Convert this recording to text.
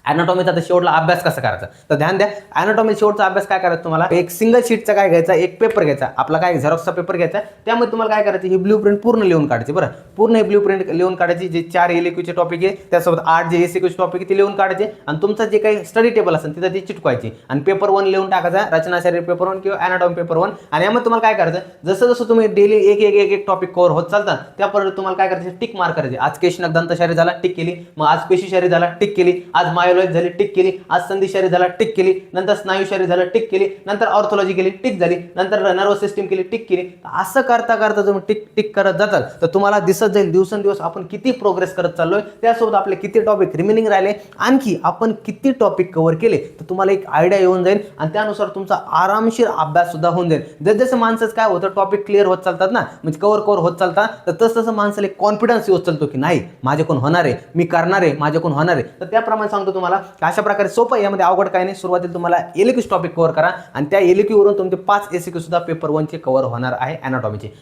ॲनाटॉमीचा आता शेवटला अभ्यास कसा करायचा, तर ध्यान द्या. ॲनाटॉमी शेवटचा अभ्यास काय करायचा तुम्हाला, एक सिंगल शीटचा काय घ्यायचा, एक पेपर घ्यायचा, आपला काय झेरॉक्सचा पेपर घ्यायचा. त्यामध्ये तुम्हाला काय करायचं, ही ब्ल्यू प्रिंट पूर्ण लिहून काढायची. बरं, पूर्ण हे ब्ल्यू प्रिंट लिहून काढायची. जे 4 एलक्यूचे टॉपिक आहे त्यासोबत 8 जे एसक्यूचे टॉपिक आहे ते लिहून काढायचे. आणि तुमचं जे काही स्टडी टेबल असेल तिथं ती चिटकवायची. आणि पेपर 1 लिहून टाकायचा, रचनाशास्त्र पेपर 1 किंवा ॲनाटॉमी पेपर 1. आणि यामध्ये तुम्हाला काय करायचं, जसं जसं तुम्ही डेली एक टॉपिक कव्हर होत चालतात त्यापर्यंत तुम्हाला काय करायचं, टिक मार्क करायचे. आज केशनक दंतशारी झाला, टिक केली. मग आज पेशीशारी झाला, टिक केली. आज मायोलॉजी झाली, टिक केली. आज संधिशारी झाला, टिक केली. नंतर स्नायुशारी झाला, टिक केली. नंतर ऑर्थोलॉजी केली, टिक झाली. नंतर नर्वस सिस्टीम केली, टिक केली. असं करता करता तुम्ही टिक टिक करत जातात तर तुम्हाला दिसत जाईल दिवसेंदिवस आपण किती प्रोग्रेस करत चाललोय. त्यासोबत आपले किती टॉपिक रिमेनिंग राहिले, आणखी आपण किती टॉपिक कव्हर केले, तर तुम्हाला एक आयडिया येऊन जाईल. आणि त्यानुसार तुमचा आरामशीर अभ्यास सुद्धा होऊन जाईल. जसं माणसाचं काय होतं, टॉपिक क्लिअर होत चालतात ना, म्हणजे कव्हर होत चालतात, तर तसं माणसाला कॉन्फिडन्स येत चालतो की नाही माझ्याकडून होणार आहे, मी करणार आहे, माझ्याकडून होणार आहे. तर त्याप्रमाणे सांगतो तुम्हाला अशा प्रकारे सोपं, यामध्ये अवघड काही नाही. सुरुवातीला तुम्हाला एलक्यूज टॉपिक कव्हर करा आणि त्या एलक्यूवरून तुमचे 5 एसक्यू सुद्धा पेपर 1 चे कव्हर होणार आहे ॲनाटॉमीचे.